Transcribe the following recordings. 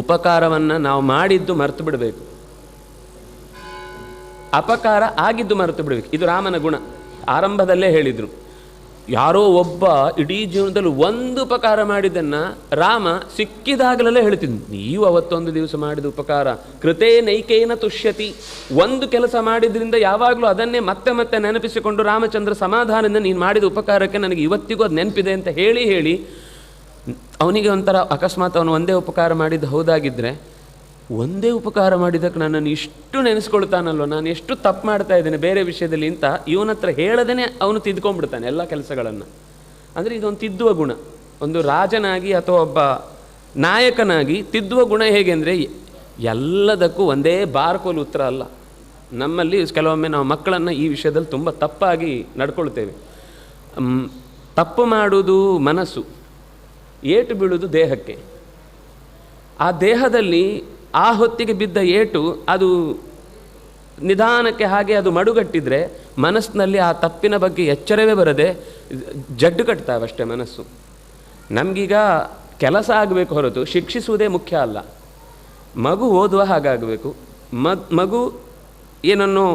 ಉಪಕಾರವನ್ನು ನಾವು ಮಾಡಿದ್ದು ಮರೆತು ಬಿಡಬೇಕು, ಅಪಕಾರ ಆಗಿದ್ದು ಮರೆತು ಬಿಡಬೇಕು. ಇದು ರಾಮನ ಗುಣ. ಆರಂಭದಲ್ಲೇ ಹೇಳಿದರು, ಯಾರೋ ಒಬ್ಬ ಇಡೀ ಜೀವನದಲ್ಲಿ ಒಂದು ಉಪಕಾರ ಮಾಡಿದ್ದನ್ನು ರಾಮ ಸಿಕ್ಕಿದಾಗಲೆಲ್ಲ ಹೇಳ್ತಿದ್ನು, ನೀವು ಅವತ್ತೊಂದು ದಿವಸ ಮಾಡಿದ ಉಪಕಾರ ಕೃತೇ ನೈಕೇನ ತುಷ್ಯತಿ. ಒಂದು ಕೆಲಸ ಮಾಡಿದ್ರಿಂದ ಯಾವಾಗಲೂ ಅದನ್ನೇ ಮತ್ತೆ ಮತ್ತೆ ನೆನಪಿಸಿಕೊಂಡು ರಾಮಚಂದ್ರ ಸಮಾಧಾನದಿಂದ ನೀನು ಮಾಡಿದ ಉಪಕಾರಕ್ಕೆ ನನಗೆ ಇವತ್ತಿಗೂ ಅದು ನೆನಪಿದೆ ಅಂತ ಹೇಳಿ ಹೇಳಿ ಅವನಿಗೆ ಒಂಥರ ಅಕಸ್ಮಾತ್ ಅವನು ಒಂದೇ ಉಪಕಾರ ಮಾಡಿದ್ದು ಹೌದಾಗಿದ್ದರೆ, ಒಂದೇ ಉಪಕಾರ ಮಾಡಿದ್ದಕ್ಕೆ ನನ್ನನ್ನು ಇಷ್ಟು ನೆನೆಸ್ಕೊಳ್ತಾನಲ್ವ, ನಾನು ಎಷ್ಟು ತಪ್ಪು ಮಾಡ್ತಾ ಇದ್ದೇನೆ ಬೇರೆ ವಿಷಯದಲ್ಲಿ ಅಂತ ಇವನ ಹತ್ರ ಹೇಳದೇ ಅವನು ತಿದ್ಕೊಂಡ್ಬಿಡ್ತಾನೆ ಎಲ್ಲ ಕೆಲಸಗಳನ್ನು. ಅಂದರೆ ಇದೊಂದು ತಿದ್ದುವ ಗುಣ. ಒಂದು ರಾಜನಾಗಿ ಅಥವಾ ಒಬ್ಬ ನಾಯಕನಾಗಿ ತಿದ್ದುವ ಗುಣ ಹೇಗೆ ಅಂದರೆ, ಎಲ್ಲದಕ್ಕೂ ಒಂದೇ ಬಾರ್ಕೋಲು ಉತ್ತರ ಅಲ್ಲ. ನಮ್ಮಲ್ಲಿ ಕೆಲವೊಮ್ಮೆ ನಾವು ಮಕ್ಕಳನ್ನು ಈ ವಿಷಯದಲ್ಲಿ ತುಂಬ ತಪ್ಪಾಗಿ ನಡ್ಕೊಳ್ತೇವೆ. ತಪ್ಪು ಮಾಡುವುದು ಮನಸ್ಸು, ಏಟು ಬೀಳುವುದು ದೇಹಕ್ಕೆ. ಆ ದೇಹದಲ್ಲಿ ಆ ಹೊತ್ತಿಗೆ ಬಿದ್ದ ಏಟು ಅದು ನಿಧಾನಕ್ಕೆ ಹಾಗೆ ಅದು ಮಡುಗಟ್ಟಿದರೆ ಮನಸ್ಸಿನಲ್ಲಿ ಆ ತಪ್ಪಿನ ಬಗ್ಗೆ ಎಚ್ಚರವೇ ಬರದೆ ಜಡ್ಡು ಕಟ್ತಾವಷ್ಟೇ ಮನಸ್ಸು. ನಮಗೀಗ ಕೆಲಸ ಆಗಬೇಕು ಹೊರತು ಶಿಕ್ಷಿಸುವುದೇ ಮುಖ್ಯ ಅಲ್ಲ. ಮಗು ಓದುವ ಹಾಗಾಗಬೇಕು, ಮಗು ಏನನ್ನು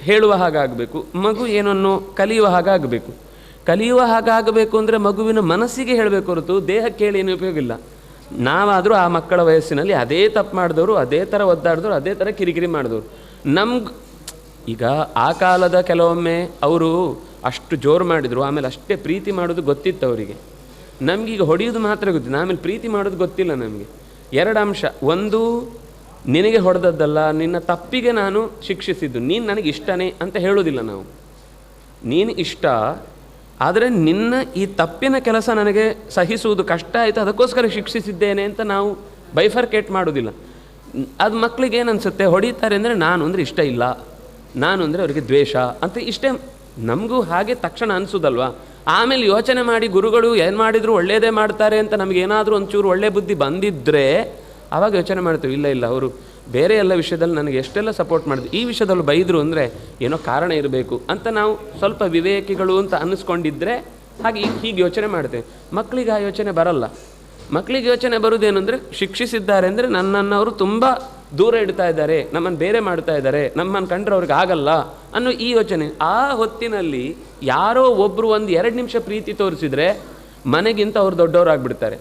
ಹೇಳುವ ಹಾಗಾಗಬೇಕು, ಮಗು ಏನನ್ನು ಕಲಿಯುವ ಹಾಗಾಗಬೇಕು. ಕಲಿಯುವ ಹಾಗಾಗಬೇಕು ಅಂದರೆ ಮಗುವಿನ ಮನಸ್ಸಿಗೆ ಹೇಳಬೇಕು ಹೊರತು ದೇಹಕ್ಕೆ ಹೇಳಿ ಏನು ಉಪಯೋಗ ಇಲ್ಲ. ನಾವಾದರೂ ಆ ಮಕ್ಕಳ ವಯಸ್ಸಿನಲ್ಲಿ ಅದೇ ತಪ್ಪು ಮಾಡಿದವರು, ಅದೇ ಥರ ಒದ್ದಾಡಿದವರು, ಅದೇ ಥರ ಕಿರಿಕಿರಿ ಮಾಡಿದವರು. ನಮ್ಗೆ ಈಗ ಆ ಕಾಲದ ಕೆಲವೊಮ್ಮೆ ಅವರು ಅಷ್ಟು ಜೋರು ಮಾಡಿದರು, ಆಮೇಲೆ ಅಷ್ಟೇ ಪ್ರೀತಿ ಮಾಡೋದು ಗೊತ್ತಿತ್ತು ಅವರಿಗೆ. ನಮಗೀಗ ಹೊಡೆಯೋದು ಮಾತ್ರ ಗೊತ್ತಿಲ್ಲ, ಆಮೇಲೆ ಪ್ರೀತಿ ಮಾಡೋದು ಗೊತ್ತಿಲ್ಲ ನಮಗೆ. ಎರಡು ಅಂಶ, ಒಂದು ನಿನಗೆ ಹೊಡೆದದ್ದಲ್ಲ, ನಿನ್ನ ತಪ್ಪಿಗೆ ನಾನು ಶಿಕ್ಷಿಸಿದ್ದು, ನೀನು ನನಗೆ ಇಷ್ಟನೇ ಅಂತ ಹೇಳೋದಿಲ್ಲ ನಾವು. ನೀನು ಇಷ್ಟ, ಆದರೆ ನಿನ್ನ ಈ ತಪ್ಪಿನ ಕೆಲಸ ನನಗೆ ಸಹಿಸುವುದು ಕಷ್ಟ ಆಯಿತು, ಅದಕ್ಕೋಸ್ಕರ ಶಿಕ್ಷಿಸಿದ್ದೇನೆ ಅಂತ ನಾವು ಬೈಫರ್ಕೇಟ್ ಮಾಡೋದಿಲ್ಲ. ಅದು ಮಕ್ಕಳಿಗೆ ಏನು ಅನಿಸುತ್ತೆ, ಹೊಡಿತಾರೆ ಅಂದರೆ ನಾನು ಅಂದರೆ ಇಷ್ಟ ಇಲ್ಲ, ನಾನು ಅಂದರೆ ಅವರಿಗೆ ದ್ವೇಷ ಅಂತ ಇಷ್ಟೇ ನಮಗೂ ಹಾಗೆ ತಕ್ಷಣ ಅನಿಸೋದಲ್ವ. ಆಮೇಲೆ ಯೋಚನೆ ಮಾಡಿ ಗುರುಗಳು ಏನು ಮಾಡಿದ್ರು ಒಳ್ಳೆಯದೇ ಮಾಡ್ತಾರೆ ಅಂತ ನಮಗೇನಾದರೂ ಒಂಚೂರು ಒಳ್ಳೆ ಬುದ್ಧಿ ಬಂದಿದ್ದರೆ ಆವಾಗ ಯೋಚನೆ ಮಾಡ್ತೀವಿ, ಇಲ್ಲ ಅವರು ಬೇರೆ ಎಲ್ಲ ವಿಷಯದಲ್ಲಿ ನನಗೆ ಎಷ್ಟೆಲ್ಲ ಸಪೋರ್ಟ್ ಮಾಡಿದ್ರು, ಈ ವಿಷಯದಲ್ಲಿ ಬೈದರು ಅಂದರೆ ಏನೋ ಕಾರಣ ಇರಬೇಕು ಅಂತ ನಾವು ಸ್ವಲ್ಪ ವಿವೇಕಿಗಳು ಅಂತ ಅನ್ನಿಸ್ಕೊಂಡಿದ್ದರೆ ಹಾಗೆ ಹೀಗೆ ಯೋಚನೆ ಮಾಡ್ತೇವೆ. ಮಕ್ಕಳಿಗೆ ಆ ಯೋಚನೆ ಬರಲ್ಲ. ಮಕ್ಕಳಿಗೆ ಯೋಚನೆ ಬರುವುದೇನೆಂದರೆ, ಶಿಕ್ಷಿಸಿದ್ದಾರೆ ಅಂದರೆ ನನ್ನನ್ನು ಅವರು ತುಂಬ ದೂರ ಇಡ್ತಾ ಇದ್ದಾರೆ, ನಮ್ಮನ್ನು ಬೇರೆ ಮಾಡ್ತಾ ಇದ್ದಾರೆ, ನಮ್ಮನ್ನು ಕಂಡ್ರೆ ಅವ್ರಿಗೆ ಆಗಲ್ಲ ಅನ್ನೋ ಈ ಯೋಚನೆ. ಆ ಹೊತ್ತಿನಲ್ಲಿ ಯಾರೋ ಒಬ್ಬರು 1-2 ನಿಮಿಷ ಪ್ರೀತಿ ತೋರಿಸಿದರೆ ಮನೆಗಿಂತ ಅವ್ರು ದೊಡ್ಡವರಾಗ್ಬಿಡ್ತಾರೆ.